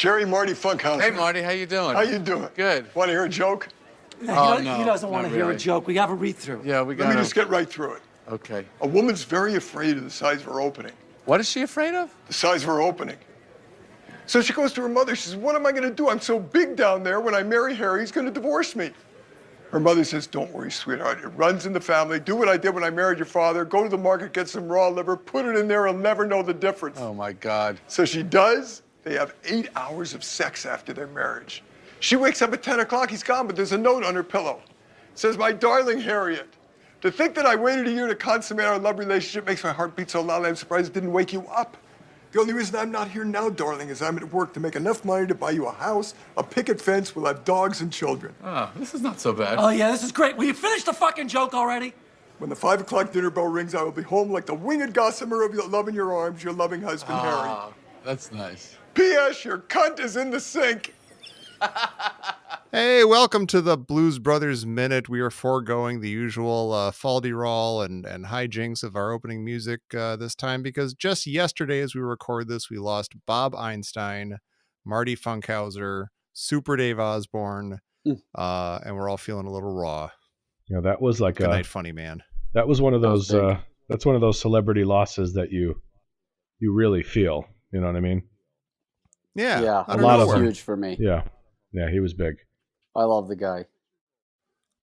Jerry, Marty Funkhauser. Hey, Marty, how you doing? How you doing? Good. Want to hear a joke? No, He doesn't want to hear really. a joke. We have a read-through. Yeah, we got Let me just get right through it. Okay. A woman's very afraid of the size of her opening. What is she afraid of? The size of her opening. So she goes to her mother. She says, what am I going to do? I'm so big down there. When I marry Harry, he's going to divorce me. Her mother says, don't worry, sweetheart. It runs in the family. Do what I did when I married your father. Go to the market, get some raw liver, put it in there. He'll never know the difference. Oh, my God. So she does. They have 8 hours of sex after their marriage. She wakes up at 10 o'clock. He's gone, but there's a note on her pillow. It says, my darling Harriet, to think that I waited a year to consummate our love relationship makes my heart beat so loud I'm surprised it didn't wake you up. The only reason I'm not here now, darling, is I'm at work to make enough money to buy you a house, a picket fence, we'll have dogs and children. Oh, this is not so bad. Oh, yeah, this is great. Will you finish the fucking joke already? When the 5 o'clock dinner bell rings, I will be home like the winged gossamer of your love in your arms, your loving husband, Harry. That's nice. P.S. Your cunt is in the sink. Hey, welcome to the Blues Brothers Minute. We are foregoing the usual faldy-roll and hijinks of our opening music this time because just yesterday as we record this, we lost Bob Einstein, Marty Funkhauser, Super Dave Osborne, and we're all feeling a little raw. You know, that was like Good night, funny man. That was one of those. That's one of those celebrity losses that you really feel. You know what I mean? Yeah, Yeah, a lot of huge for me. Yeah, he was big. I love the guy.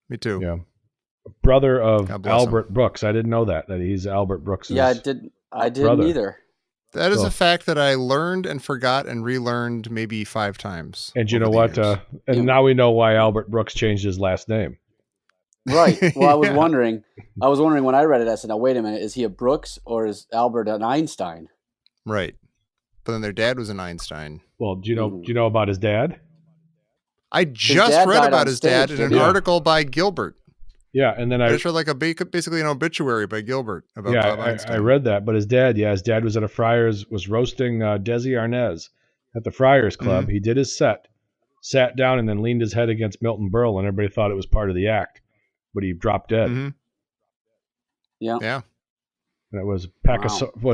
Me too. Yeah, brother of Albert him. Brooks. I didn't know that he's Albert Brooks. Yeah, I didn't either. That is a fact that I learned and forgot and relearned maybe 5 times. And you know what? Now we know why Albert Brooks changed his last name. Right. Well, I was wondering when I read it, I said, now wait a minute, is he a Brooks or is Albert an Einstein? Right. But then their dad was an Einstein. Well, do you know about his dad? I just read about his dad in an article by Gilbert. Yeah, and then I read like basically an obituary by Gilbert about Bob Einstein. I read that, but his dad was at a Friars, was roasting Desi Arnaz at the Friars Club. Mm-hmm. He did his set, sat down, and then leaned his head against Milton Berle, and everybody thought it was part of the act, but he dropped dead. Mm-hmm. Yeah. Yeah. And it was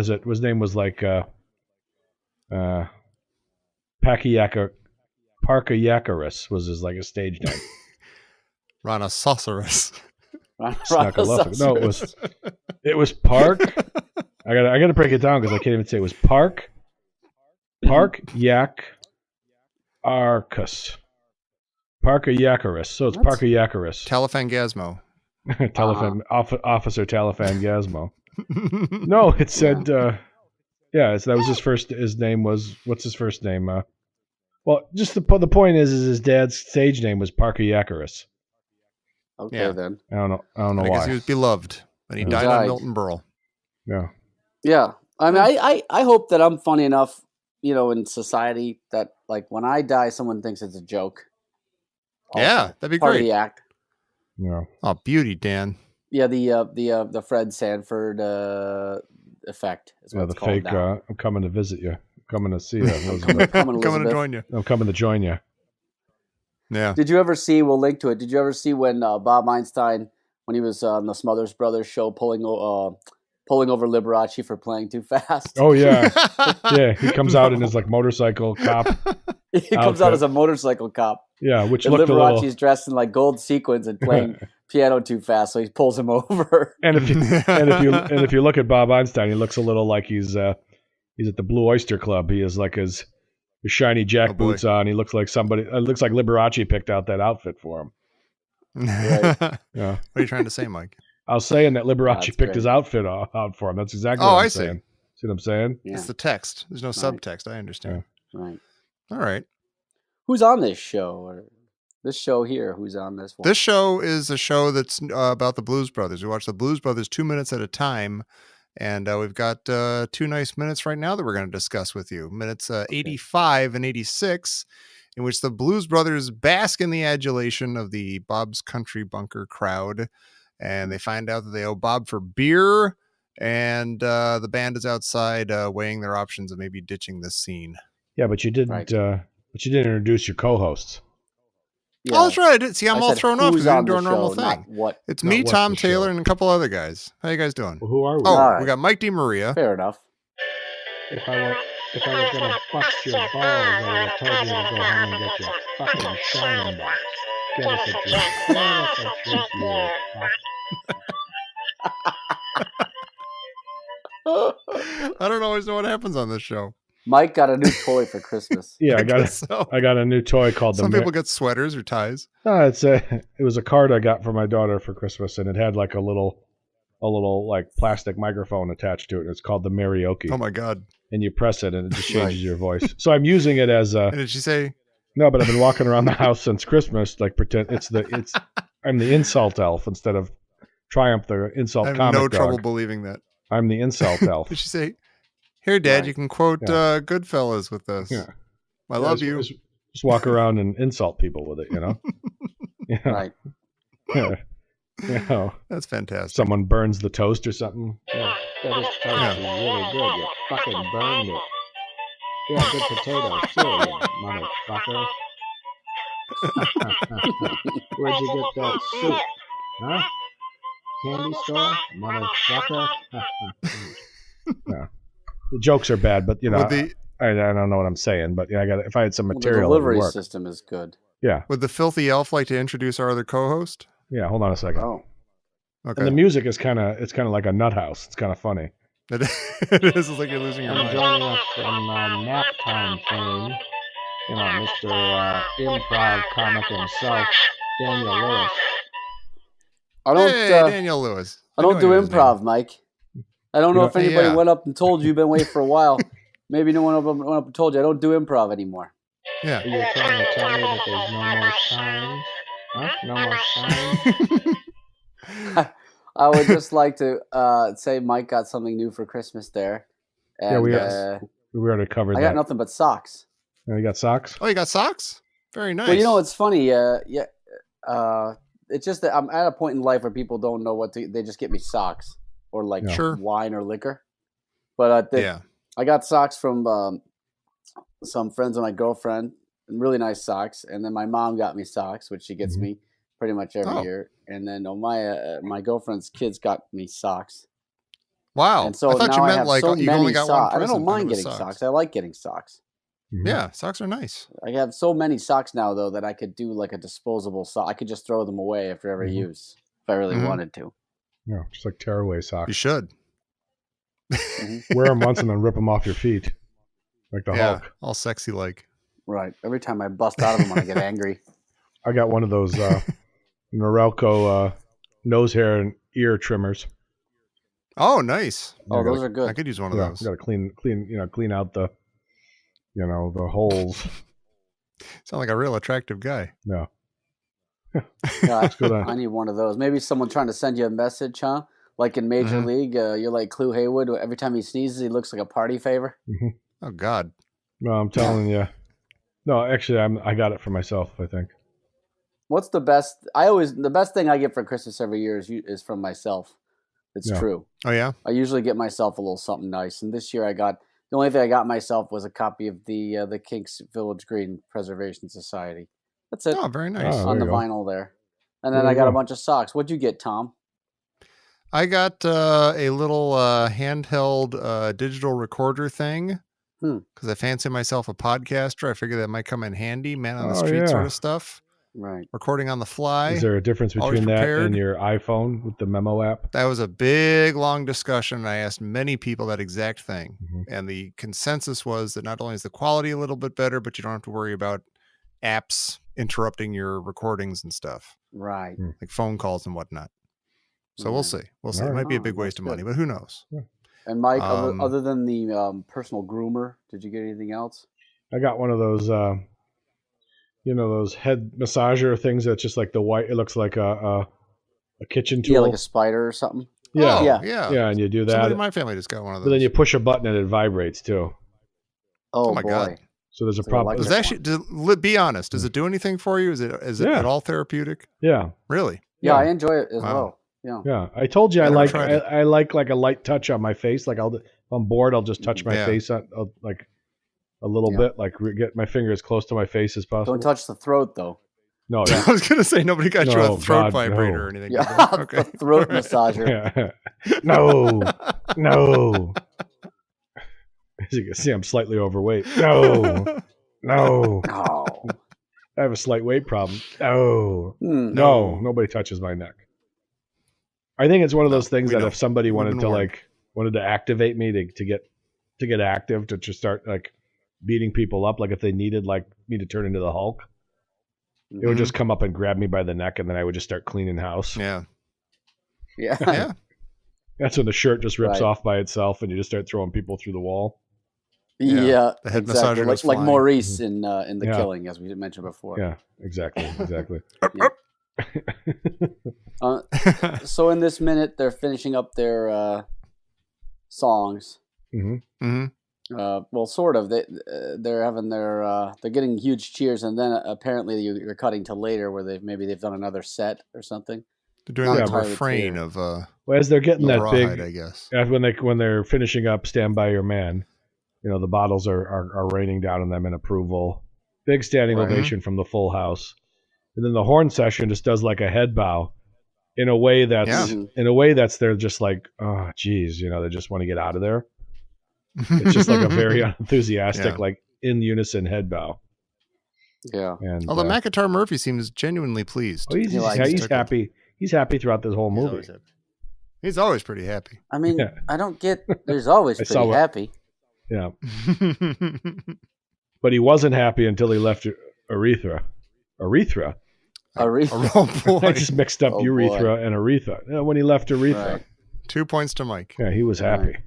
his name was like Parkayakarus was his like a stage name. Rhinoceros. No, it was Park. I gotta break it down because I can't even say it was Park Yak Arcus. Parkayakarus. So it's Parkayakarus. Telefangasmo. Officer Telefangasmo. No, it said so that was his first. His name was, what's his first name? Well, just the point is his dad's stage name was Parkayakarus. Okay, then. I don't know why. I guess he was beloved, and he died on Milton Berle. Yeah. Yeah. I mean, I hope that I'm funny enough, in society that like when I die, someone thinks it's a joke. Also, yeah, that'd be part great. Of the act. Yeah. Oh, beauty, Dan. Yeah, the Fred Sanford effect is what it's called fake. now. I'm coming to visit you. I'm coming to see you. I'm coming to join you. I'm coming to join you. Yeah. Did you ever see? We'll link to it. Did you ever see when Bob Einstein, when he was on the Smothers Brothers show, pulling over Liberace for playing too fast? Oh yeah, yeah. He comes out in his like motorcycle cop. He comes out as a motorcycle cop. Yeah, which and looked Liberace's dressed in like gold sequins and playing piano too fast, so he pulls him over. And if you look at Bob Einstein, he looks a little like he's at the Blue Oyster Club. He has like his shiny jack boots on. He looks like somebody. It looks like Liberace picked out that outfit for him. Right. Yeah. What are you trying to say, Mike? I was saying that Liberace picked his outfit out for him. That's exactly what I'm saying. See what I'm saying? Yeah. It's the text. There's no subtext. I understand. Yeah. Right. All right. Who's on this show? Or this show here? Who's on this one? This show is a show that's about the Blues Brothers. We watch the Blues Brothers 2 minutes at a time. And we've got 2 nice minutes right now that we're going to discuss with you. Minutes 85 and 86, in which the Blues Brothers bask in the adulation of the Bob's Country Bunker crowd. And they find out that they owe Bob for beer. And the band is outside weighing their options of maybe ditching this scene. Yeah, but you didn't. But you didn't introduce your co-hosts. Yeah. Oh, that's right. I did. See, I'm all thrown off because I didn't do our normal thing. It's me, Tom Taylor, and a couple other guys. How you guys doing? Well, who are we? Oh, we got Mike DiMaria. Fair enough. If I was gonna bust your balls, I would have told you to go home and get your fucking shining box. Get us a drink. Get us a drink, you fuck. I don't always know what happens on this show. Mike got a new toy for Christmas. Yeah, I guess so. got a new toy called Some the. people get sweaters or ties. It was a card I got for my daughter for Christmas, and it had like a little like plastic microphone attached to it. And it's called the Marioki. Oh my God! And you press it, and it just changes your voice. So I'm using it as a. And did she say? No, but I've been walking around the house since Christmas, like pretend I'm the insult elf instead of Triumph the insult I have comic no dog. trouble believing that. I'm the insult elf. Did she say, "Here, Dad, Right. you can quote Yeah. Goodfellas with this. Yeah. I love you." Just walk around and insult people with it, you know? Yeah. Right. Yeah. You know, That's fantastic. someone burns the toast or something. Yeah, this toast is really good. You fucking burned it. Yeah, good potatoes too, you motherfucker. Where'd you get that soup? Huh? Candy store? Motherfucker. Yeah. The jokes are bad, but you know, Would the I don't know what I'm saying, but yeah, if I had some The material, it would delivery work. system is good. Yeah, would the filthy elf like to introduce our other co-host? yeah. Hold on a second. Oh. And Okay. the music is kind of like a nut house. It's kind of funny. It is. It's like you're losing your mind. Joining us from nap time fame, you know, Mr. Improv comic himself, Daniel Lewis. I don't. Hey, Daniel Lewis. I don't knew do I knew his improv, Mike. I don't know You if anybody yeah. went up and told you. You've been waiting for a while. Maybe no one went up and told you. I don't do improv anymore. name. Are you trying to tell me that there's no more signs? Huh? No more signs? Yeah. I would just like to say Mike got something new for Christmas there. And, Yeah, we already covered I that. got nothing but socks. You got socks? Oh, you got socks? Very nice. Well, you know what's funny? It's just that I'm at a point in life where people don't know what to. They just get me socks or like Yeah. Sure. wine or liquor. But Yeah. I got socks from some friends of my girlfriend, really nice socks. And then my mom got me socks, which she gets Mhm. me pretty much every Oh. year. And then my girlfriend's kids got me socks. Wow. And so I thought now you I meant have like so you many only got one socks. I present. don't but it mind was getting socks. I like getting socks. Mhm. Yeah, socks are nice. I have so many socks now, though, that I could do like a disposable sock. I could just throw them away after every Mhm. use if I really Mhm. wanted to. Yeah, just like tearaway You socks. should. Wear them once and then rip them off your feet. Like the Yeah, Hulk. all sexy like. Right. Every time I bust out of them when I get angry. I got one of those Norelco nose hair and ear trimmers. Oh, nice. Oh, I those gotta, are good. I could use one of yeah, those. got to clean out the holes. Sound like a real attractive guy. No. Yeah, good. I need one of those. Maybe someone trying to send you a message, huh? Like in Major Mhm. League, you're like Clue Haywood. Every time he sneezes, he looks like a party favor. Oh God. No, I'm telling you. No, actually, I got it for myself, I think. What's the best? The best thing I get for Christmas every year is from myself. It's Yeah. true. Oh yeah. I usually get myself a little something nice, and this year the only thing I got myself was a copy of the Kinks Village Green Preservation Society. That's it Oh, very nice. Oh. on the there you go. vinyl there, and then There I you got a go. bunch of socks. What'd you get, Tom? I got a little handheld digital recorder thing because I fancy myself a podcaster. I figure that might come in handy, man on the Oh, street sort yeah. of stuff. Right. Recording on the fly. Is there a difference Always between that prepared. and your iPhone with the memo app? That was a big, long discussion. I asked many people that exact thing. Mhm. And the consensus was that not only is the quality a little bit better, but you don't have to worry about apps interrupting your recordings and stuff, Right. like phone calls and whatnot. So we'll Right. see. We'll see. All It right. might be a Oh, big that's waste of good. money, but who knows? And Mike, Um, other than the personal groomer, did you get anything else? I got one of those, those head massager things that's just like the white. It looks like a kitchen tool. Yeah, like a spider or something. Yeah. Oh, Yeah. yeah. And you do Somebody that. in my family just got one of But those. then you push a button and it vibrates too. Oh, my boy. God. So there's a It's like problem. Does electric that actually, be honest, does it do anything for you? Is it Yeah. at all therapeutic? Yeah. Really? Yeah, Yeah. I enjoy it as Wow. well. Yeah. Yeah. I told you I I never like tried it. I like a light touch on my face. Like if I'm bored, I'll just touch my Yeah. face on like a little Yeah. bit, like get my finger as close to my face as possible. Don't touch the throat, though. No. I was going to say nobody got you No, a throat God, vibrator no. or anything. Yeah, did they? the throat massager. Yeah. No. No. As you can see, I'm slightly overweight. No. No. Oh. I have a slight weight problem. No. Hmm. Nobody touches my neck. I think it's one of those things we that know. if somebody We've wanted been warned. to activate me to get active, to just start like beating people up, like if they needed like me to turn into the Hulk, it would Mhm. just come up and grab me by the neck, and then I would just start cleaning house. Yeah. Yeah. Yeah. That's when the shirt just rips Right. off by itself, and you just start throwing people through the wall. Yeah. Yeah. The head exactly. massager goes Like flying. Maurice in The Yeah. Killing, as we mentioned before. Yeah, exactly. So in this minute, they're finishing up their songs. hmm hmm Well, sort of. They're having they're getting huge cheers, and then apparently you're cutting to later where they've done another set or something. They're doing Not like a entirely refrain clear. of Well, as they're getting that Rawhide, I big, guess. when they're finishing up "Stand by Your Man," the bottles are raining down on them in approval. Big standing Right. ovation from the full house, and then the horn section just does like a head bow, in a way that's Yeah. they're just like, oh, geez, they just want to get out of there. It's just like a very unenthusiastic, Yeah. like in unison head bow. Yeah. And Although McIntyre Murphy seems genuinely pleased. he's He likes he's happy. He's happy throughout this whole He's movie. always happy. He's always pretty happy. I mean, Yeah. I don't get. There's always I saw pretty what- happy. Yeah, but he wasn't happy until he left Urethra. Urethra. Oh boy. I just mixed up Oh, urethra and Aretha. When he left Aretha, Right. 2 points to Mike. yeah, he was Right. happy,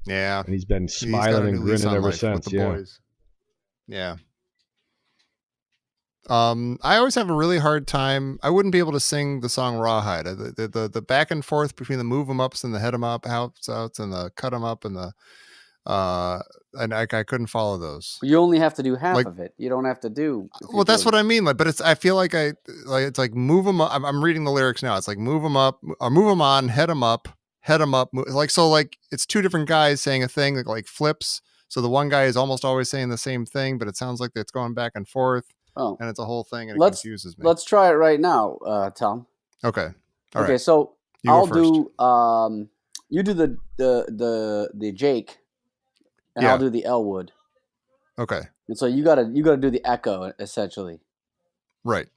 Yeah. and he's been He's got a smiling and new lease grinning on ever life since. with the Yeah, boys. Yeah. I always have a really hard time. I wouldn't be able to sing the song Rawhide. The back and forth between the move 'em ups and the head 'em up outs and the cut 'em up and the and I couldn't follow those. You only have to do half Like- of it. You don't have to do. Well, that's what I mean. Like, but I feel like it's like move 'em up. I'm reading the lyrics now. It's like move 'em up or move 'em on, head 'em up, like so. Like it's two different guys saying a thing that like flips. So the one guy is almost always saying the same thing, but it sounds like it's going back and forth, Oh, and it's a whole thing, and it Let's- confuses me. let's try it right now, Tom. Okay. All Okay, right. so You go I'll first. do. You do the Jake, and Yeah. I'll do the Elwood. Okay. And so you gotta do the echo essentially. Right.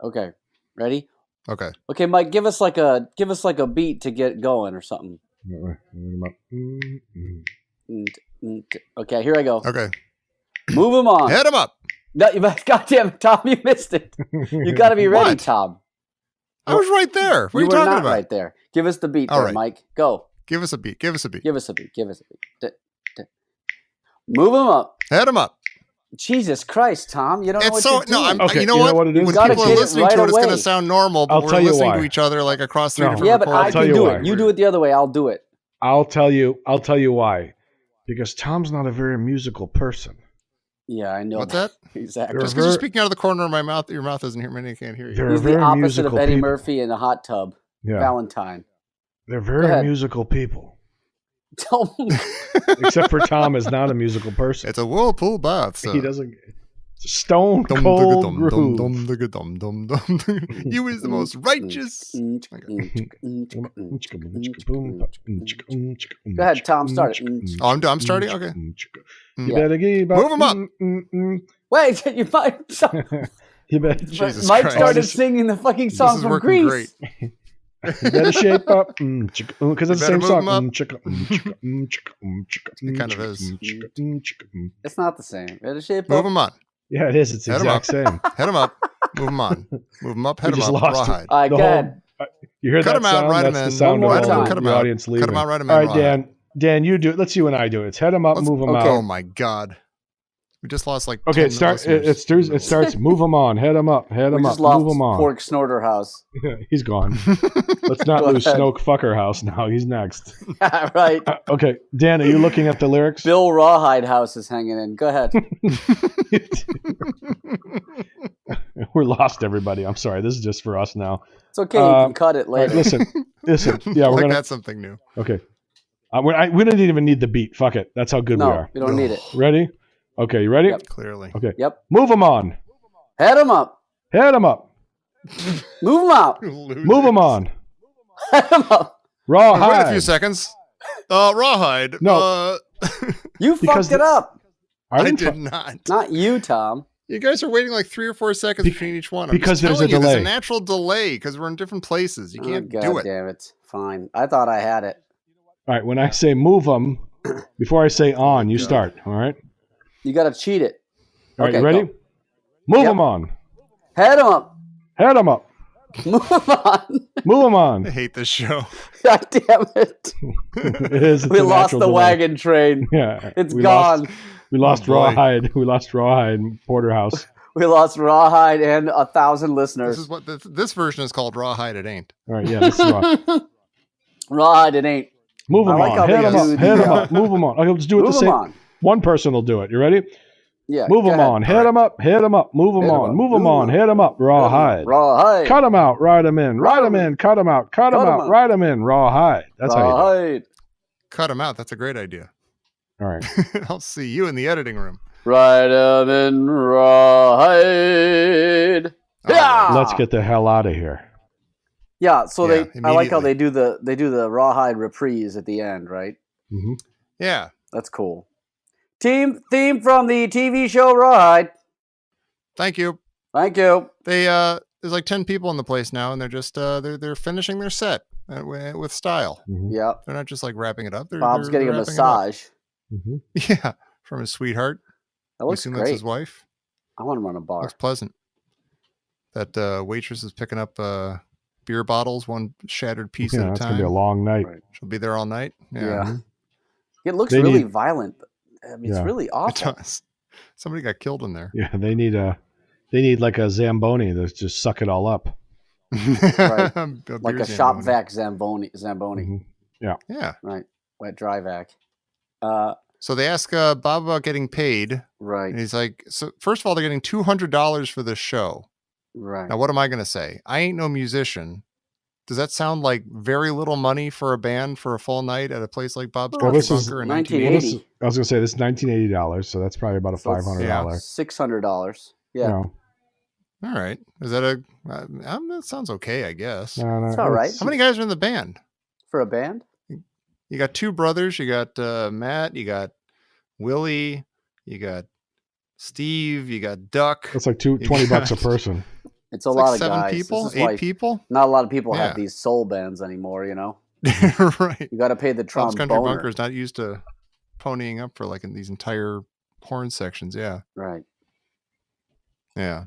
Okay, ready? Okay. Okay, Mike, give us like a beat to get going or something. Okay, here I go. Okay. Move them on. Head 'em up. No, God damn it, Tom, you missed it. You got to be ready, What? Tom. I was right there. What are you were talking not about? right there. Give us the beat, All there, right. Mike. Go. Give us a beat. Give us a beat. Give us a beat. Move them up. Head 'em up. Jesus Christ, Tom, you don't know It's what so you're doing. I'm. Okay, you know you know what? what it is? When gotta people are get it listening right to it, it's going away. to sound normal, but I'll we're tell you listening why. to each other like across three No. different Yeah, but I recordings. tell can you do why. it. You do it the other way. I'll do it. I'll tell you why. Because Tom's not a very musical person. Yeah, I know. What's that? Exactly. Just because you're speaking out of the corner of my mouth, your mouth doesn't hear me. I can't hear you. They're He's very the opposite musical of Eddie people. Murphy in a hot tub. Yeah, Valentine. they're Go very ahead. musical people. Don't- Except for Tom is not a musical person. It's a whirlpool bath. So. He doesn't. It's a stone Dum, cold dum, groove. dum, dum, dum, dum, dum, dum. You is the most righteous. Go ahead, Tom, start it. Oh, I'm starting? Okay. You Yeah. better give Move 'em up. Wait, you might. You better, Jesus Mike Christ. started singing the fucking This song is from working Greece. great. you better shape up. Because it's the better same move song. 'em It kind of is. It's not the same. Better shape Move up. them on. Yeah, it is. It's the Head 'em exact same. Head them up. Move them on. Move them up. Head We them just up. lost it. Rawhide. All right, The go whole- ahead. You hear Cut that 'em out, sound? write 'em That's the in. sound One more of time. all Cut 'em the out. audience leaving. Cut them out. Right them All in. right, Dan, you do it. Let's see when I do it. It's head 'em up, Let's- move 'em okay. Oh out. my God. We just lost like. Okay, 10 it starts. listeners. It starts. Move 'em on. Head 'em up. Head We 'em just up. Move lost 'em on. Pork Snorter House. He's gone. Let's not Go lose ahead. Snoke Fucker House now. He's next. Right. Okay, Dan, are you looking at the lyrics? Bill Rawhide House is hanging in. Go ahead. We're lost, everybody. I'm sorry. This is just for us now. It's okay. You can cut it All right, later. listen. Yeah, we're Like gonna. that's something new. Okay. We don't even need the beat. Fuck it. That's how good we No, are. you don't need it. Ready? Okay, you ready? Yep. Clearly. Okay. Yep. Move 'em on. Head him up. Head 'em up. Move him out. Move 'em on. Head him up. Raw Wait a few hide. seconds. Rawhide. No. You Because fucked it up. I I didn't did fu- not. Not you, Tom. You guys are waiting like 3 or 4 seconds between each one. I'm because just there's a telling you, There's a delay. natural delay because we're in different places. You can't God do it. damn it. Fine. I thought I had it. All right, when I say move them, before I say on, you God. start. All right. You got to cheat it. All right, Okay, you ready? go. Move Yep. them on. Head him up. Head them up. Move on. Move them I on. hate this show. God damn it. It is. We lost the wagon train. Yeah, It's we gone. We lost Oh, boy. Rawhide. We lost Rawhide Porterhouse. We lost Rawhide and 1,000 listeners. This is what this version is called. Rawhide. It ain't. All right, yeah, this is Raw. Rawhide, it ain't. Move I them like on. how Head they them up. do Head the, them up. Move them on. Okay, let's do it Move the them same. on. One person will do it. You ready? Yeah. Move go them ahead. on. Head them up. Head them up. Move them Hit 'em on. up. Move them Move on. 'em. Head them up. Rawhide. Rawhide. Cut them out. Ride them in. Ride them Rawhide. in. Cut them out. Cut them Cut 'em out. out. Ride them in. Rawhide. That's how you do it. Rawhide. Cut him out. That's a great idea. All right. I'll see you in the editing room. Ride 'em in Rawhide. All Yeah. right. Let's get the hell out of here. Yeah, so Yeah, I like how immediately. they do the Rawhide reprise at the end, right? Hmm. Yeah. That's cool. Theme from the TV show Rawhide. Thank you. Thank you. They there's like 10 people in the place now, and they're just they're finishing their set with style. Yeah. They're not just like wrapping it up. Bob's getting a wrapping it up. massage. Hmm. Yeah, from his sweetheart. That I looks assume that's great. his wife. I want to run a bar. Looks pleasant. That waitress is picking up beer bottles, one shattered piece Yeah, at a it's time. gonna be a long night. Right. She'll be there all night. Yeah. It looks They really need- violent. I mean, Yeah. it's really It awful. does. Somebody got killed in there. Yeah, they need like a Zamboni to just suck it all up. Right. A Like beer a shop Zamboni. vac Zamboni. Mhm. Yeah. Right. Wet dry vac. So they ask Bob about getting paid, Right. and he's like, "So first of all, they're getting $200 for this show." Right. Now, what am I going to say? I ain't no musician. Does that sound like very little money for a band for a full night at a place like Bob's Well, Country this is Bunker in 1980. 1980? I was gonna say this is $1980, so that's probably about a So it's- $500. $600. Yeah. No, All right. Is that a? That sounds okay, I guess. no, It's all right. How many guys are in the band? For a band? You got two brothers. You got Matt. You got Willie. You got Steve. You got Duck. That's like You $20 a got- person. It's a It's lot like of 7 guys. people, This is 8 why people. not a lot of people Yeah. have these soul bands anymore, you know? Right. You got to pay the Bob's Country tromboner. Bunker is not used to ponying up for like in these entire horn sections. Yeah. Right. Yeah.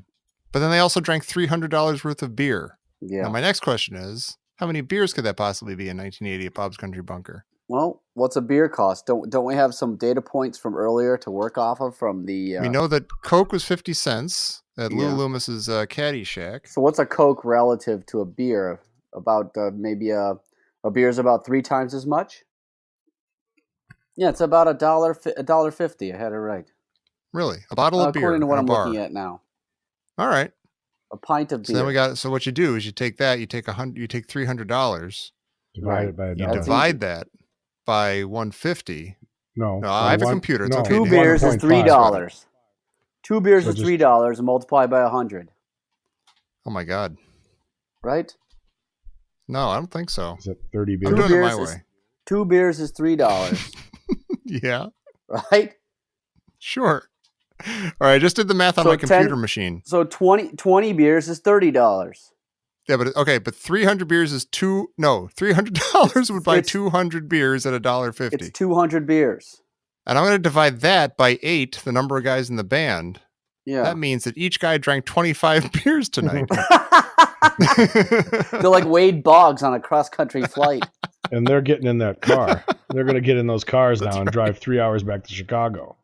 But then they also drank $300 worth of beer. Yeah. Now, my next question is, how many beers could that possibly be in 1980 at Bob's Country Bunker? Well, what's a beer cost? Don't we have some data points from earlier to work off of from the? We know that Coke was 50 cents at Lou Yeah. Loomis's Caddy Shack. So what's a Coke relative to a beer? About maybe a beer's about 3 times as much. Yeah, it's about $1.50. I had it right. Really? A bottle of beer According to what in a I'm bar. looking at now. All right. A pint of So beer. then we got. So what you do is you take that. You take $300. Divide it by a You dollar. That's divide that by 150. No, No, I have a computer. It's okay, Two Dave. beers is 1.5. $3. 2 beers So is just- $3 and multiply by 100. Oh my God. Right? No, I don't think so. Is it 30 I'm beers? doing it my beers is- way. 2 beers is $3. Yeah. Right? Sure. All right. I just did the math on So my 10 computer machine. So 20 beers is $30. Yeah, but okay, but 300 beers is $300 would buy It's- 200 beers at $1.50. It's 200 beers. And I'm going to divide that by 8, the number of guys in the band. Yeah. That means that each guy drank 25 beers tonight. They're like Wade Boggs on a cross-country flight. And they're getting in that car. They're going to get in those cars now and drive 3 hours back to Chicago.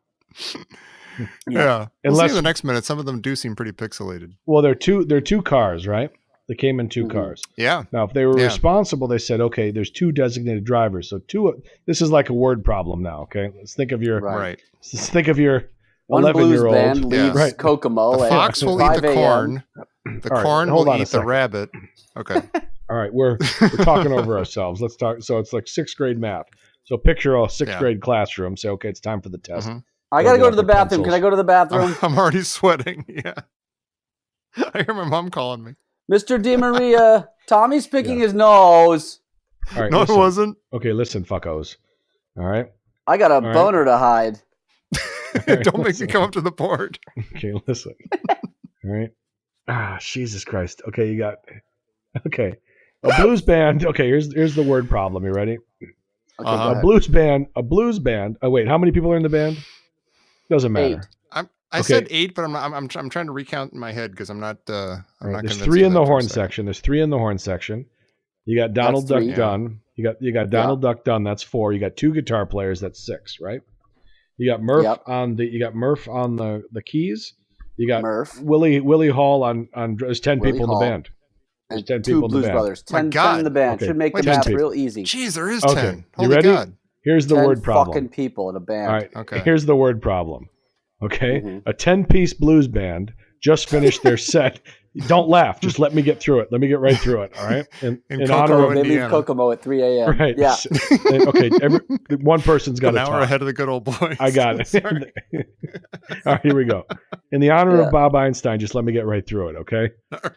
Yeah. We'll see Unless- in the next minute. Some of them do seem pretty pixelated. Well, they're two cars, right? They came in 2 Mhm. cars. Yeah. Now, if they were Yeah. responsible, they said, okay, there's 2 designated drivers. So this is like a word problem now. Okay, let's think of your Right. Right. let's think of your One blues 11-year-old. band leaves Right. Kokomo The at fox will 5 eat the a.m. corn. The All right, corn hold will on a eat the second. rabbit. Okay. All right, we're talking over ourselves. Let's talk. So it's like 6th grade math. So picture a 6th Yeah. grade classroom. Say, okay, it's time for the test. Mhm. I gotta Go go get to the out the bathroom. Can pencils. I go to the bathroom? I'm already sweating. Yeah. I hear my mom calling me. Mr. DiMaria, Tommy's picking his nose. All right, No, listen. it wasn't. Okay, listen, fuckos. All right, I got a right. boner to hide. Don't make me come up to the board. Okay, listen. All right. Jesus Christ. Okay, you got. Okay, a blues band. Okay, here's the word problem. You ready? Okay, Uh-huh. go A ahead. blues band. Oh wait, how many people are in the band? Doesn't matter. 8. I Okay. said 8, but I'm trying to recount in my head because I'm not. I'm All right, not there's convinced. 3 of in that the for a horn second. section. There's 3 in the horn section. You got Donald Duck 3. Dunn. You got Donald Duck Dunn. That's 4. You got 2 guitar players. That's 6. Right. You got Murph Yep. on the keys. You got Murph. Willie Hall on. There's 10 Willie people Hall. in the band. There's And 10 2 people in the Blues band. Brothers. My 10 God. in the band. Okay. Should make the Wait, math 10 real easy. Jeez, there is Okay. 10. You Holy ready? God. Here's the 10 word problem. fucking people in a band. All right. Okay. Here's the word problem. Okay. Mhm. A 10-piece blues band just finished their set. Don't laugh. Just let me get through it. Let me get right through it. All right. In In Kokomo, honor of They leave Indiana. Kokomo at 3 a.m. right. Yeah. Okay. One person's got An to hour talk. ahead of the good old boys. I got it. Sorry. All right. Here we go. In the honor Yeah. of Bob Einstein, just let me get right through it. Okay.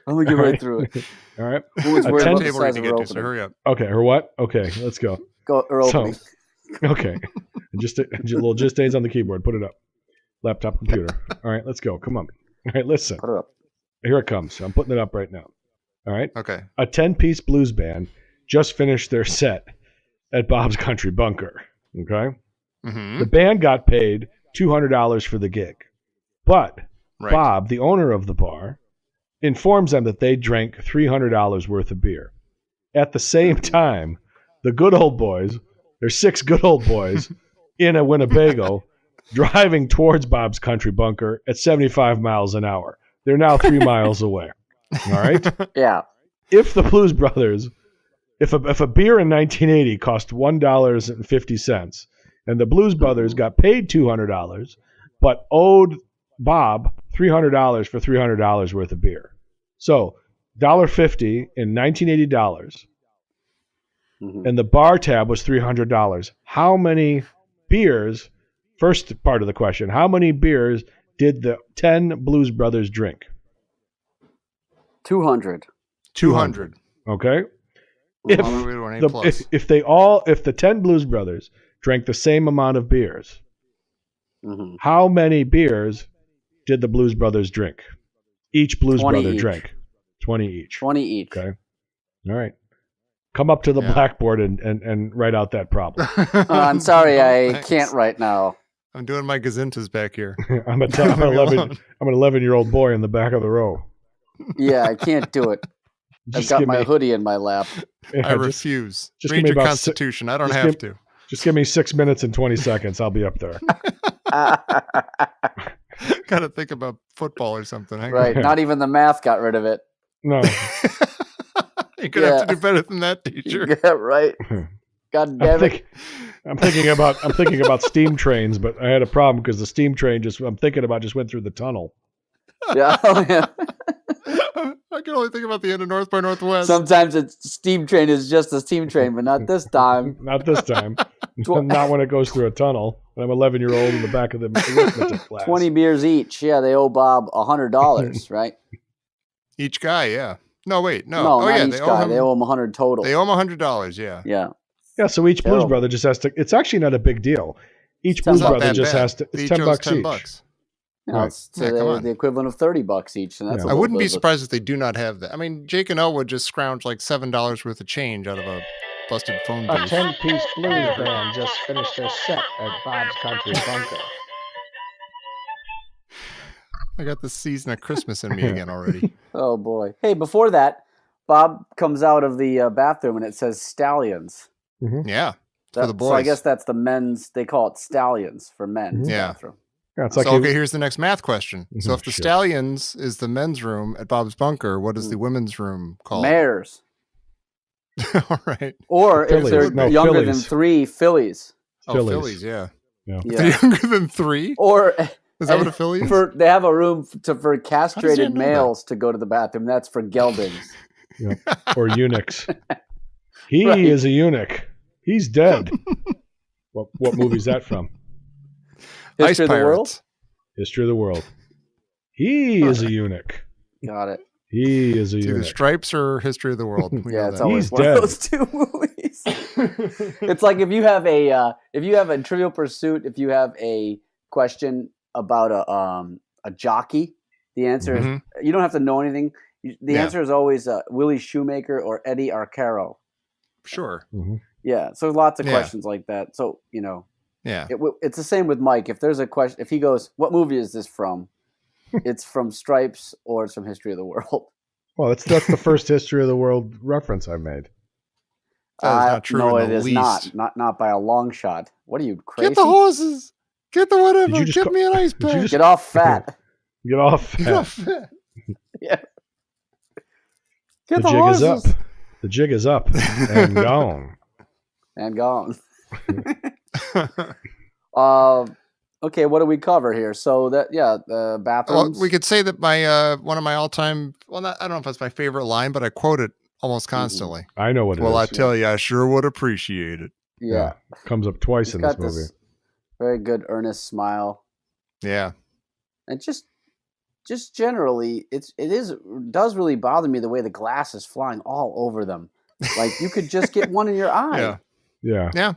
Let me get right through it. All right. Who was A worried 10 about the Table we're size gonna of her get to, so opening? hurry up. Okay. Or what? Okay. Let's go. Or opening. Okay. Just a little just stays on the keyboard. Put it up. Laptop computer. All right. Let's go. Come on. All right. Listen. Put it up. Here it comes. I'm putting it up right now. All right. Okay. A 10-piece blues band just finished their set at Bob's Country Bunker. Okay. Mm-hmm. The band got paid $200 for the gig, but Right. Bob, the owner of the bar, informs them that they drank $300 worth of beer. At the same time, the good old boys, there's 6 good old boys in a Winnebago driving towards Bob's Country Bunker at 75 miles an hour. They're now 3 miles away. All right. Yeah. If the Blues Brothers, if a beer in 1980 cost $1.50, and the Blues Brothers got paid $200, but owed Bob $300 for $300 worth of beer, so $1.50 in 1980 dollars, Mhm. and the bar tab was $300. How many beers? First part of the question: how many beers did the 10 Blues Brothers drink? 200. 200. Okay. If- If the 10 Blues Brothers drank the same amount of beers, Mhm. how many beers did the Blues Brothers drink? Each Blues 20 Brother each. drank 20 each. 20 each. Okay. All right. Come up to the Yeah. blackboard and write out that problem. I'm sorry, No, I thanks. can't right now. I'm doing my gazintas back here. I'm an Leave me 11. alone. I'm an 11-year-old boy in the back of the row. Yeah, I can't do it. I've Just got give my me- hoodie in my lap. yeah, I just, refuse. just Read give me your about Constitution. I don't just have give- to. just give me 6 minutes and 20 seconds. I'll be up there. Got to think about football or something. Hang Right. on. Not even the math got rid of it. No. You're gonna have Yeah. to do better than that, teacher. Yeah, right. God I'm, damn it. I'm thinking about steam trains, but I had a problem because the steam train just went through the tunnel. Yeah, oh, yeah. I can only think about the end of North by Northwest. Sometimes it's steam train is just a steam train, but not this time. Not this time. Not when it goes through a tunnel. And I'm 11-year-old in the back of the arithmetic class. 20 beers each. Yeah, they owe Bob $100, right? Each guy, yeah. No, wait, no. No, Oh, not yeah, each they owe guy. him. They owe him 100 total. They owe him $100. Yeah. Yeah. Yeah, so each Blues Terrible. Brother just has to. It's actually not a big deal. Each It's Blues not Brother that just bad. has to. They It's each owe us $10 each. $10. You know, Right. it's Yeah, come on. the equivalent of $30 each, and that's Yeah. a I little wouldn't be bit of a- surprised if they do not have that. I mean, Jake and Elwood just scrounged like $7 worth of change out of a busted phone A booth. 10-piece blues band just finished their set at Bob's Country Bunker. I got the season of Christmas in me again already. Oh boy! Hey, before that, Bob comes out of the bathroom and it says Stallions. Yeah. It's for the boys. So I guess that's the men's. They call it Stallions for men's Yeah. bathroom. Yeah, it's like So, he- okay, here's the next math question. So, if the Shit. Stallions is the men's room at Bob's Bunker, what is the women's room called? Mares, All right. or if Phillies. they're No, younger than Phillies. 3, Fillies. Oh, Phillies. Phillies, yeah. Yeah. Yeah. They're younger than 3? Or Is that what a Philly is? for they have a room for Dan castrated know that? males to go to the bathroom. That's for geldings. or eunuchs. He Right. is a eunuch. He's dead. What movie's that from? History of the world. Pirates. History of the World. He is a eunuch. Got it. He is a It's either eunuch. Stripes or History of the World. We Yeah, know it's that. always He's one dead. of those two movies. It's like if you have a Trivial Pursuit, if you have a question about a jockey, the answer is you don't have to know anything. The answer is always Willie Shoemaker or Eddie Arcaro. Sure. Yeah, so lots of questions like that. So it's the same with Mike. If there's a question, if he goes, "What movie is this from?" It's from Stripes or it's from History of the World. Well, that's the first History of the World reference I made. That is not true. No, in the it is least. not by a long shot. What are you, crazy? Get the horses. Get the whatever. Give me an ice pack. Get off fat. Get off fat. Yeah. The jig is up. The jig is up and gone. And gone. Okay, what do we cover here? So the bathrooms. Well, we could say that my one of my all-time. Well, I don't know if that's my favorite line, but I quote it almost constantly. I know what it is. Well, I tell you, I sure would appreciate it. Yeah. Comes up twice in this movie. Very good, earnest smile. Yeah. And just generally, it does really bother me the way the glass is flying all over them. Like you could just get one in your eye. Yeah.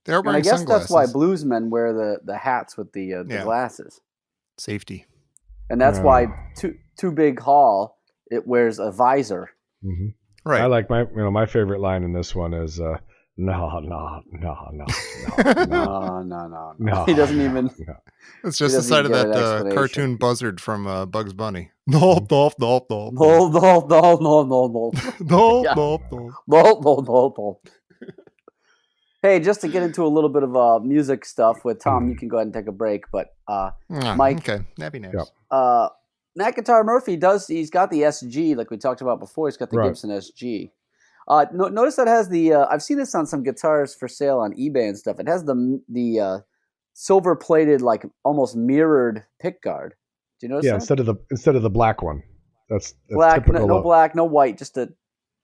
They're wearing and I guess sunglasses. that's why bluesmen wear the hats with the glasses. Safety. And that's why Too Big Hall, it wears a visor. Mm-hmm. Right. I like my favorite line in this one is no. He doesn't even. No. It's just the side of that cartoon buzzard from Bugs Bunny. No. Hey, just to get into a little bit of music stuff with Tom, you can go ahead and take a break. But Mike, okay, that'd be nice. Matt Guitar Murphy he's got the SG like we talked about before. He's got the Gibson SG. Notice that has the. I've seen this on some guitars for sale on eBay and stuff. It has the silver plated, like almost mirrored pick guard. Do you notice that? instead of the black one. That's black. typical No black, no white. Just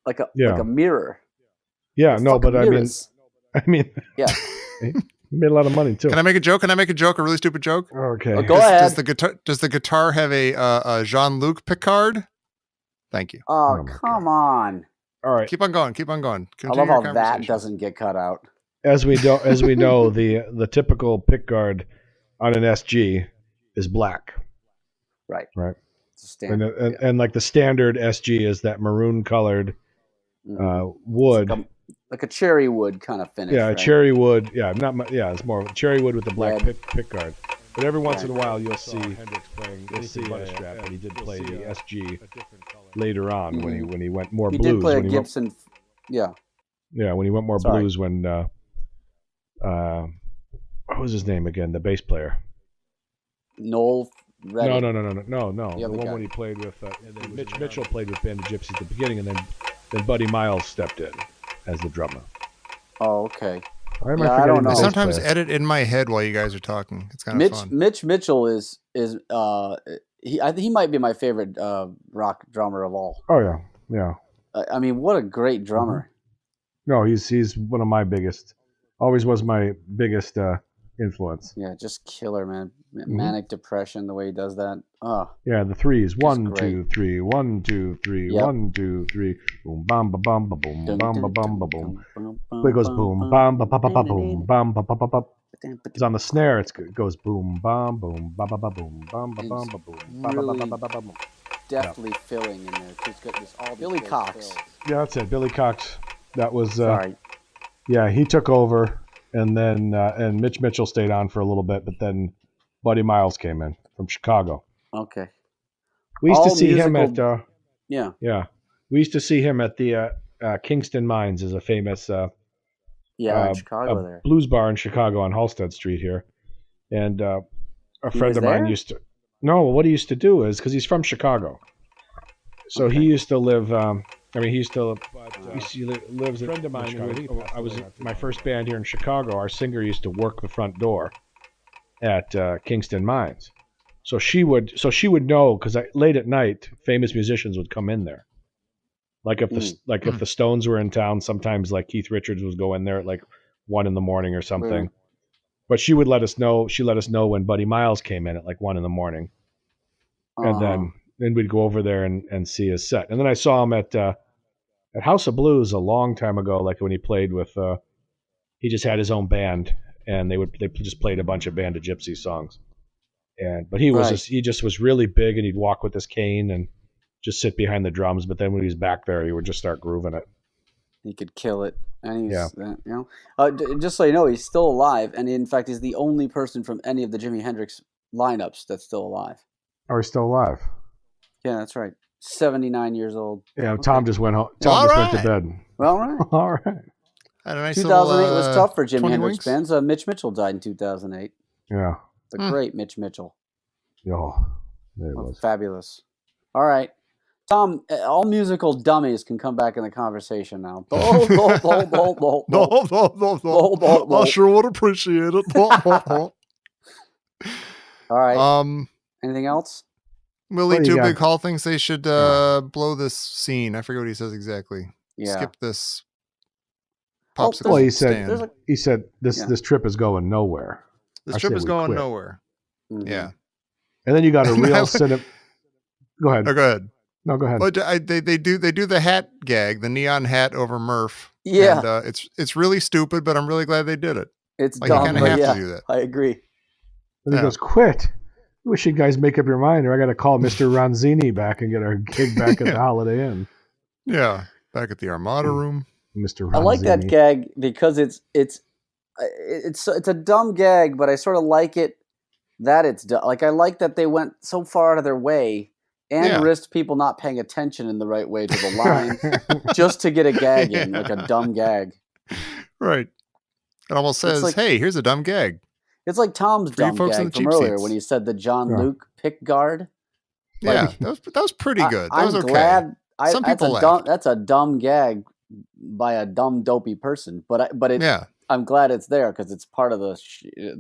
like a mirror. Yeah, no, but mirrors. I mean, yeah. He made a lot of money too. Can I make a joke? A really stupid joke? Okay. Go ahead. Does the guitar have a Jean-Luc Picard? Thank you. Oh come on. All right. Keep on going. I love how that doesn't get cut out. As we know, the typical pick guard on an SG is black. Right. And like the standard SG is that maroon colored wood. Like a cherry wood kind of finish. Yeah, right? cherry wood. Yeah, it's more cherry wood with the black pick guard. But every once in a while, you'll see Hendrix playing. You'll see Butterstrap, and he did play the SG later on when he went more blues. He did play a Gibson. Yeah, when he went more blues when what was his name again? The bass player. Noel. Reddy. No. The one when he played with Mitch Mitchell played with Band of Gypsy at the beginning, and then Buddy Miles stepped in as the drummer. Oh, okay. I don't know. I sometimes edit in my head while you guys are talking. It's kind of fun. Mitch Mitchell is he might be my favorite rock drummer of all. Oh yeah. I mean, what a great drummer. No, he's one of my biggest. Always was my biggest influence. Yeah, just killer, man. Manic depression, the way he does that. Oh. Yeah, the threes. 1, 2, 3. 1, 2, 3. Yep. 1, 2, 3. Boom, bam, ba, bum, ba, boom, bam, ba, bum, ba, boom. It goes boom, bam, ba, ba, ba, boom, bam, ba, ba, ba, ba. Because on the snare, it goes boom, bam, boom, ba, ba, ba, boom, bam, ba, bum, ba, boom, ba, ba, ba, ba, ba, ba, boom. Deftly filling in there. It's got this all Billy Cox. Yeah, that's it. Billy Cox. That was. Sorry. Yeah, he took over, and then and Mitch Mitchell stayed on for a little bit, but then Buddy Miles came in from Chicago. Okay. We used to see him at. Yeah. Yeah, we used to see him at the Kingston Mines, is a famous. In Chicago there. Blues bar in Chicago on Halsted Street here, and a friend of mine used to. No, what he used to do is because he's from Chicago, so he used to live. He used to. He lives. A friend of mine. I was my first band here in Chicago. Our singer used to work the front door at Kingston Mines, so she would know because late at night, famous musicians would come in there. Like if the Stones were in town, sometimes like Keith Richards would go in there at like 1 a.m. or something. Mm. But she would let us know. She let us know when Buddy Miles came in at like 1 a.m. And then we'd go over there and see his set. And then I saw him at House of Blues a long time ago, like when he played with he just had his own band, and they just played a bunch of Band of Gypsy songs. But he was he just was really big, and he'd walk with his cane and just sit behind the drums. But then when he was back there, he would just start grooving it. He could kill it. And he's, just so you know, he's still alive, and in fact, he's the only person from any of the Jimi Hendrix lineups that's still alive. Oh, he's still alive. Yeah, that's right. 79 years old. Yeah, Tom just went home. Tom just went to bed. Well, all right. All right. Had a nice 2008 was tough for Jimi 20 Hendrix winks. fans. Mitch Mitchell died in 2008. Yeah. The great Mitch Mitchell. Oh, there it was. Fabulous. All right. Tom, all musical dummies can come back in the conversation now. No. I sure would appreciate it. All right. Anything else? Willie Too Big Hall thinks they should blow this scene. I forget what he says exactly. Yeah. Skip this popsicle Well, he stand. said this trip is going nowhere. This trip is going nowhere. Mm-hmm. Yeah. And then you got a real Go ahead. Oh, go ahead. No, go ahead. But they do the hat gag, the neon hat over Murph. Yeah. And, it's really stupid, but I'm really glad they did it. It's like, dumb, you kind of but have to do that. I agree. And he goes, "Quit! I wish you guys make up your mind, or I got to call Mr. Ronzini back and get our gig back at the Holiday Inn." Yeah, back at the Armada room. Mr. Ronzini. I like that gag because it's a dumb gag, but I sort of like it that it's dumb. Like, I like that they went so far out of their way and risked people not paying attention in the right way to the line just to get a gag in, like a dumb gag. Right. It almost says, like, "Hey, here's a dumb gag." It's like Tom's dumb gag from earlier seats. when he said the John Luke pick guard. Yeah, that was pretty good. That was okay. Glad Some people laughed. That's a dumb gag by a dumb, dopey person. I'm glad it's there because it's part of the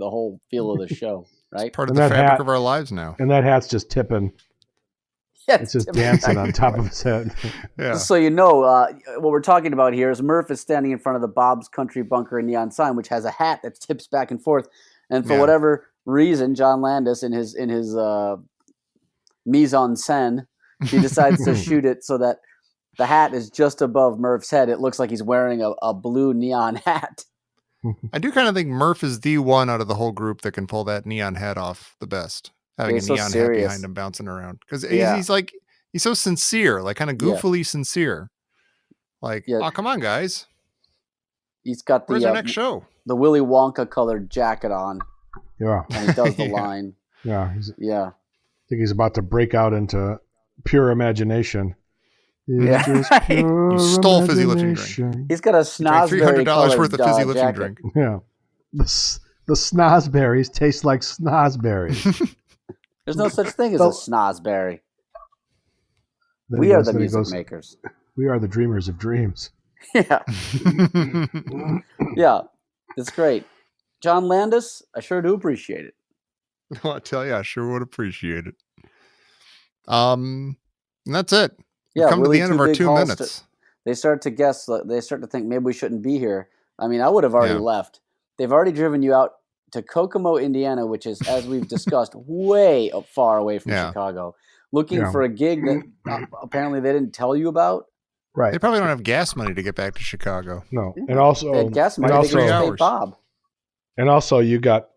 whole feel of the show, right? It's part of the fabric of our lives now. And that hat's just tipping. Yeah, it's just dancing on top of his head. Yeah. So you know, what we're talking about here is Murph is standing in front of the Bob's Country Bunker neon sign, which has a hat that tips back and forth. And for whatever reason, John Landis, in his mise en scène, he decides to shoot it so that the hat is just above Murph's head. It looks like he's wearing a blue neon hat. I do kind of think Murph is the one out of the whole group that can pull that neon hat off the best. Having a neon hat behind him bouncing around. Because he's so sincere, like kind of goofily sincere. Like, oh, come on, guys. He's got where's our next show? The Willy Wonka colored jacket on. Yeah. And he does the line. Yeah. I think he's about to break out into pure imagination. Yeah. You stole fizzy lifting drink. He's got a snozberry $300 worth of fizzy lifting jacket. drink. Yeah. The snozberries taste like snozberries. There's no such thing as a snozberry. We are the music makers. We are the dreamers of dreams. Yeah. Yeah. It's great. John Landis, I sure do appreciate it. Well, I tell you, I sure would appreciate it. And that's it. We've come to the end of our 2 minutes. They start to guess. They start to think maybe we shouldn't be here. I mean, I would have already left. They've already driven you out to Kokomo, Indiana, which is, as we've discussed, way far away from Chicago, looking for a gig that apparently they didn't tell you about. Right. They probably don't have gas money to get back to Chicago. No. And also, they had gas money. And they could just pay Bob. And also, you got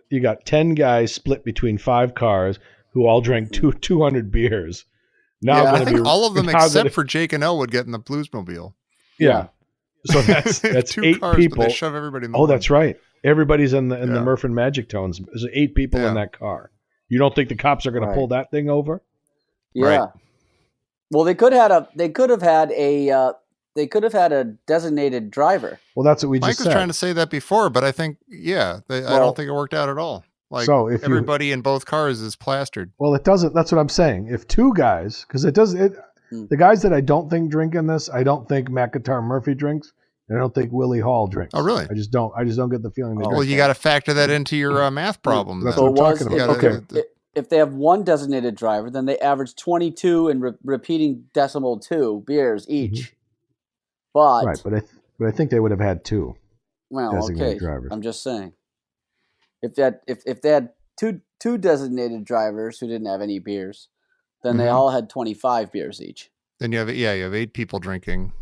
10 guys split between 5 cars who all drank 200 beers. Now I think all of them except for Jake and Elwood get in the Bluesmobile. Yeah. So that's 2 8 cars, people. But they shove everybody in the that's right. Everybody's in the Murph and Magic Tones. There's 8 people in that car. You don't think the cops are going to pull that thing over? Yeah. Right. Well, they could have had a designated driver. Well, that's what we Mike just said. Mike was trying to say that before, but I think I don't think it worked out at all. Like, so if everybody in both cars is plastered. Well, it doesn't. That's what I'm saying. If 2 guys, because the guys that I don't think drink in this, I don't think McIntyre Murphy drinks, and I don't think Willie Hall drinks. Oh, really? I just don't get the feeling they drink. Well, you got to factor that into your math problem. That's what I'm talking about. If they have 1 designated driver, then they average 22 and repeating decimal 2 beers each. Mm-hmm. But I think they would have had 2. Well, okay. Drivers. I'm just saying. If they had two designated drivers who didn't have any beers, then they all had 25 beers each. Then you have 8 people drinking,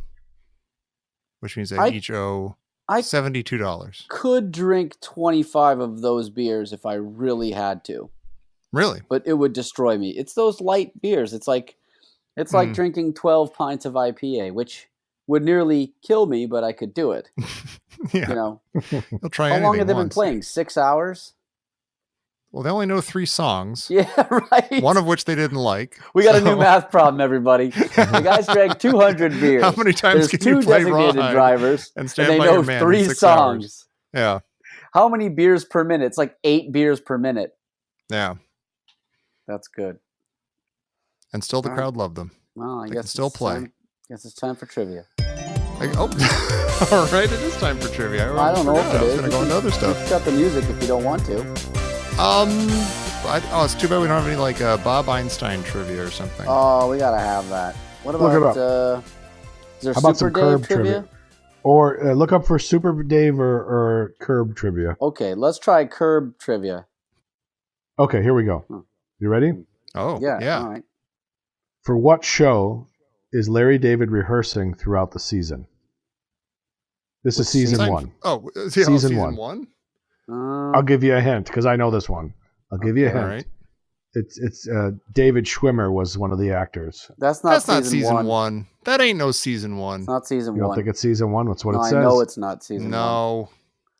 which means they each owe. $72. Could drink 25 of those beers if I really had to, Really? but it would destroy me. It's those light beers. It's like drinking 12 pints of IPA, which would nearly kill me, but I could do it. Yeah. You know, They'll try how anything long have they been once. playing? 6 hours? Well, they only know 3 songs. Yeah, right. One of which they didn't like. We got a new so- math problem, everybody. The guys drank 200 beers. How many times There's can you 2 play designated Rawhide drivers, and and stand they by know your man in 3 6 songs. hours? Yeah. How many beers per minute? It's like 8 beers per minute. Yeah. That's good. And still the All right. crowd loved them. Well, I They guess can still it's play. Guess it's time for trivia. All right, it is time for trivia. I don't know if forgot. it I was is. going to go into other You stuff. can cut the music if you don't want to. It's too bad we don't have any like Bob Einstein trivia or something. Oh, we gotta have that. What Look it about? up. Is there How about Super some Curb Dave trivia? trivia? Or look up for Super Dave or Curb trivia. Okay, let's try Curb trivia. Okay, here we go. You ready? Oh, Yeah. All right. For what show is Larry David rehearsing throughout the season? This is season Time- 1. Oh, Season one. 1? I'll give you a hint because I know this one. I'll give you a All hint. right. It's David Schwimmer was one of the actors. That's not That's not season season 1. 1. That ain't no season 1. It's not season You don't 1. think it's season 1? That's what No, it I says. know it's not season 1. No.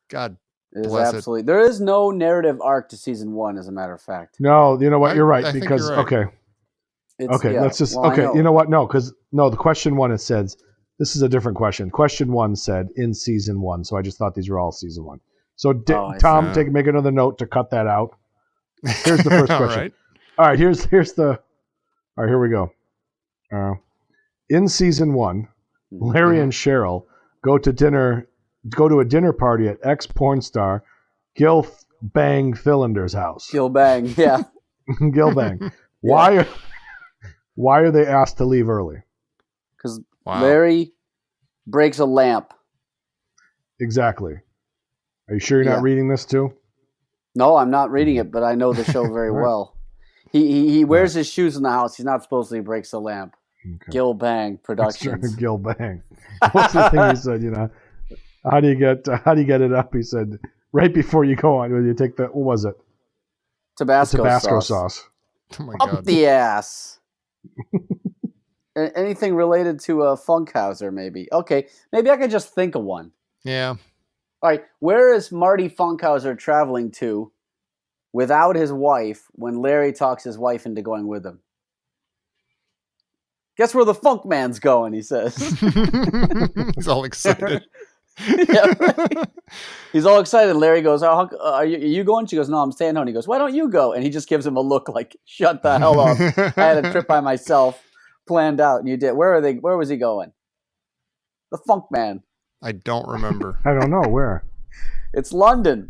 God. It is bless it. absolutely. There is no narrative arc to season 1, as a matter of fact. No, you know what? You're right I think because you're right. okay. It's, Okay, yeah, let's just well, I okay. know. You know what? No, because the question 1 it says this is a different question. Question 1 said in season 1, so I just thought these were all season 1. So I Tom, see. make another note to cut that out. Here's the first All question. right. All right, here's the. All right, here we go. In season 1, Larry and Cheryl go to a dinner party at ex porn star Gil Bang Philander's house. Gil Bang, yeah. Gil Bang. Why are they asked to leave early? Because Wow. Larry breaks a lamp. Exactly. Are you sure you're Yeah. not reading this too? No, I'm not reading it, but I know the show very Right. well. He wears his shoes in the house. He's not supposed to. He breaks the lamp. Okay. Gil Bang Productions. Gil Bang. What's the thing he said? You know, how do you get it up? He said right before you go on, you take what was it? Tabasco, sauce. Oh my Up God. the ass. Anything related to Funkhauser, maybe. Okay, maybe I could just think of one. Yeah. All right, where is Marty Funkhauser traveling to without his wife when Larry talks his wife into going with him? Guess where the Funk Man's going, he says. He's all excited. Yeah, right. He's all excited. Larry goes, "Oh, are you going?" She goes, "No, I'm staying home." He goes, "Why don't you go?" And he just gives him a look like, "Shut the hell up. I had a trip by myself, planned out, and you did." Where was he going? The Funk Man. I don't remember. I don't know where. It's London.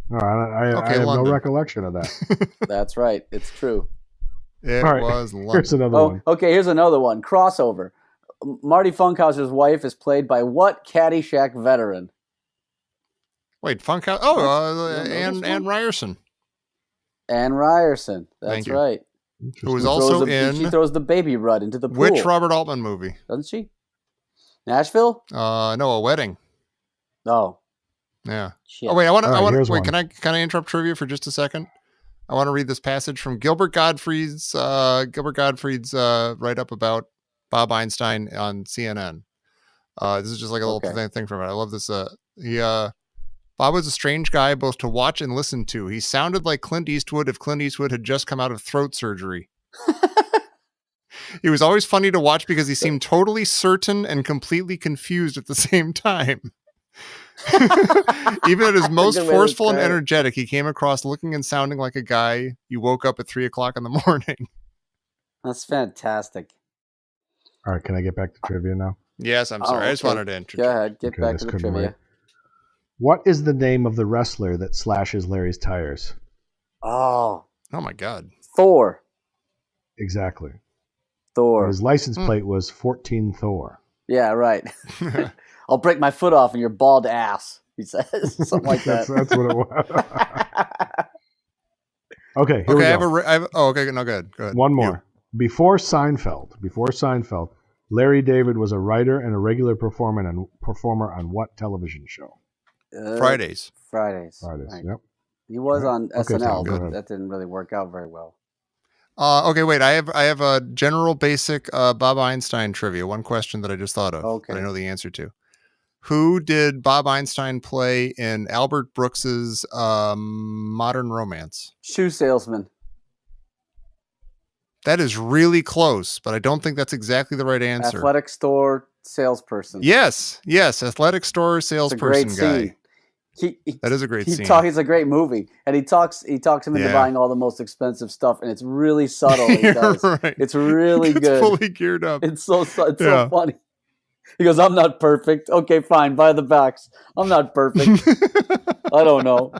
No, I Okay, have London. no recollection of that. That's right. It's true. It All right. was London. Here's another Oh, one. okay. Here's another one. Crossover. Marty Funkhauser's wife is played by what Caddyshack veteran? Wait, Funkhouse. Oh, You don't know Anne this one? Ryerson, Anne Ryerson. That's Thank you. right. who was She also she in throws the baby Rudd into the pool. which Robert Altman movie? Doesn't she? Nashville? No, A Wedding. Oh, Yeah. shit. Oh wait, I want All right, to here's wait. one. Can I interrupt trivia for just a second? I want to read this passage from Gilbert Gottfried's write up about Bob Einstein on CNN. This is just like a little Okay. thing from it. I love this. Bob was a strange guy both to watch and listen to. He sounded like Clint Eastwood if Clint Eastwood had just come out of throat surgery. He was always funny to watch because he seemed totally certain and completely confused at the same time. Even at his most good way to forceful and describe it. energetic, he came across looking and sounding like a guy you woke up at 3:00 in the morning. That's fantastic. All right, can I get back to trivia now? Yes, I'm Oh, sorry. I just okay. wanted to Go introduce. ahead. Get Okay, back this to the couldn't trivia. wait. What is the name of the wrestler that slashes Larry's tires? Oh, Oh my God. Thor. Exactly. Thor. His license plate was 14 Thor. Yeah, right. I'll break my foot off in your bald ass, he says. Something like that. That's what it was. Okay, here we Okay, go. I have oh, okay, no, good. One more. Before Seinfeld, Larry David was a writer and a regular performer on what television show? Fridays. Fridays. Fridays. Right. Yep. He was on Okay, SNL, Tom, go but ahead. that didn't really work out very well. Okay, wait. I have a general basic Bob Einstein trivia. One question that I just thought of Okay. that I know the answer to. Who did Bob Einstein play in Albert Brooks's Modern Romance? Shoe salesman. That is really close, but I don't think that's exactly the right answer. Athletic store salesperson. Yes, athletic store It's a salesperson great guy. scene. That is a great scene. It's a great movie, and he talks him into Yeah. buying all the most expensive stuff, and it's really subtle. He does. Right. It's really It's good. fully geared up. It's so Yeah. so funny. He goes, "I'm not perfect. Okay, fine. Buy the backs. I'm not perfect. I don't know."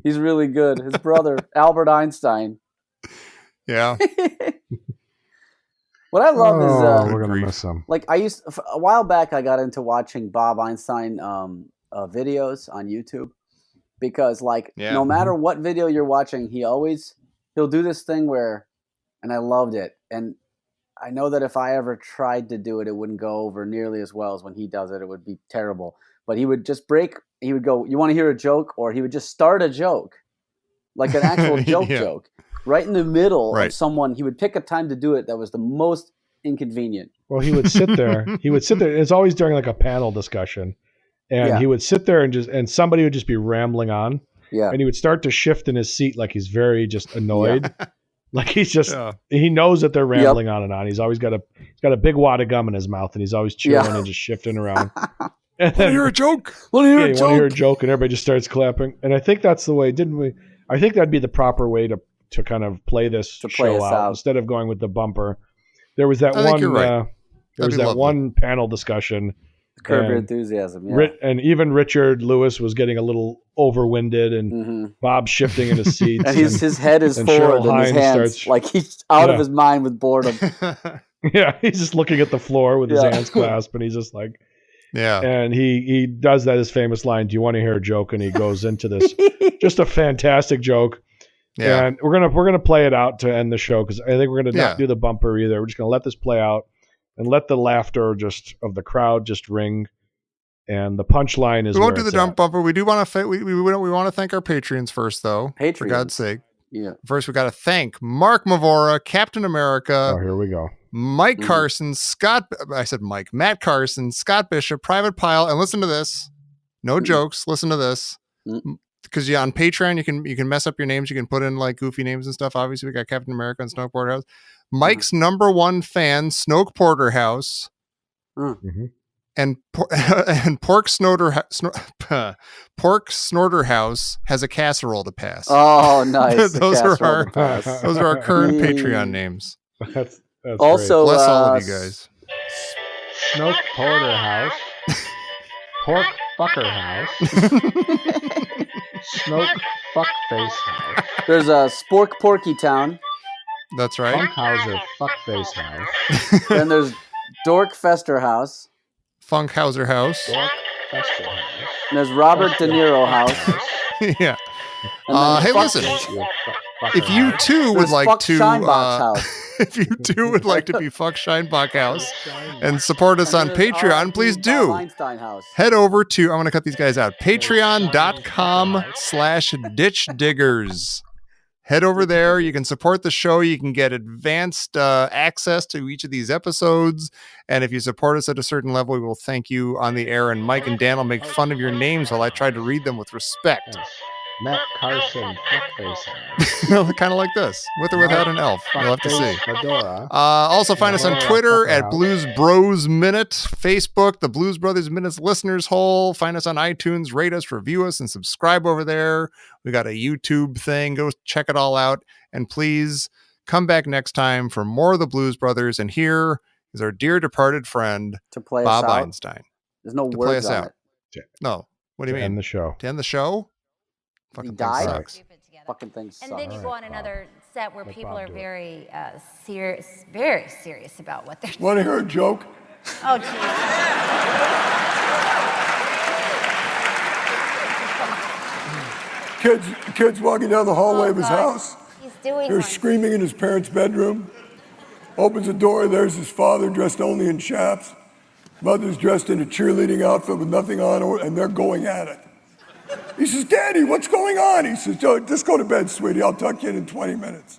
He's really good. His brother Albert Einstein. Yeah. What I love is we're gonna miss him. like a while back I got into watching Bob Einstein videos on YouTube because no matter what video you're watching, he'll do this thing where, and I loved it, and I know that if I ever tried to do it, it wouldn't go over nearly as well as when he does it. It would be terrible. But he would just he would go, "You want to hear a joke?" Or he would just start a joke, like an actual joke, right in the middle of someone. He would pick a time to do it that was the most inconvenient. Well, he would sit there. It's always during like a panel discussion. And he would sit there and somebody would just be rambling on. Yeah. And he would start to shift in his seat like he's very just annoyed. Like he's just he knows that they're rambling on and on. He's always got a big wad of gum in his mouth and he's always chewing and just shifting around. And then, hear a joke? Want to hear a joke? And everybody just starts clapping. And I think that's the way, didn't we? I think that'd be the proper way to kind of play this show out instead of going with the bumper. There was that one panel discussion. Curb Your Enthusiasm, yeah. And even Richard Lewis was getting a little overwinded, and Bob's shifting in his seat. And his head is forward and his hands, like he's out of his mind with boredom. Yeah, he's just looking at the floor with his hands clasped, and he's just like, And he does that his famous line, "Do you want to hear a joke?" And he goes into this, just a fantastic joke. Yeah. And we're gonna play it out to end the show because I think we're gonna not do the bumper either. We're just gonna let this play out. And let the laughter of the crowd just ring, and the punchline is. We won't do the dump bumper. We do want to we want to thank our Patreons first, though. For God's sake. Yeah. First, we got to thank Mark Mavora, Captain America. Oh, here we go. Mike Carson, Matt Carson, Scott Bishop, Private Pile, and listen to this. No jokes. Listen to this. Because on Patreon you can mess up your names. You can put in like goofy names and stuff. Obviously, we got Captain America and Snoke Porterhouse. Mike's number one fan, Snoke Porterhouse, and Pork Snorterhouse has a casserole to pass. Oh, nice! those are our current Patreon names. That's also great. Bless all of you guys. Snoke Porterhouse, Pork Fucker House, Snoke Fuckface House. There's a Spork Porky Town. That's right. Funkhauser Fuckface House. Then there's Dork Fester House. Funkhauser House. Dork Fester House. And there's Robert De Niro House. Yeah. Hey, listen. If you too would like to, if you too would like to be Fuck Scheinbach House and support us on Patreon, please do. Head over to, I'm going to cut these guys out, patreon.com/ditchdiggers. Head over there. You can support the show. You can get advanced access to each of these episodes. And if you support us at a certain level, we will thank you on the air. And Mike and Dan will make fun of your names while I try to read them with respect. Yes. Matt Carson, Fuckface House. Kind of like this, with or without an elf. You'll have to see. Fedora. Also find us on Twitter at Blues Bros Minute, Facebook, the Blues Brothers Minutes Listeners Hole. Find us on iTunes, rate us, review us, and subscribe over there. We got a YouTube thing. Go check it all out. And please come back next time for more of the Blues Brothers. And here is our dear departed friend, Bob Einstein. There's no to words play us on out. it. No. What do you mean? End the show. To end the show? Fucking He died? sucks. Fucking things suck. And then you go on another set where Let people Bob are do it. very very serious about what they're doing. Want to hear a joke? Oh, geez. Kids walking down the hallway of his God. house. He's doing They're one. screaming in his parents' bedroom. Opens the door, there's his father dressed only in chaps. Mother's dressed in a cheerleading outfit with nothing on, and they're going at it. He says, Daddy, what's going on? He says, just go to bed, sweetie. I'll tuck you in 20 minutes.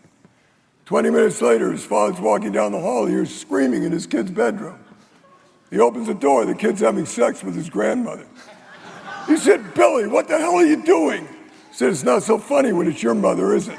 20 minutes later, his father's walking down the hall. He hears screaming in his kid's bedroom. He opens the door. The kid's having sex with his grandmother. He said, Billy, what the hell are you doing? He said, it's not so funny when it's your mother, is it?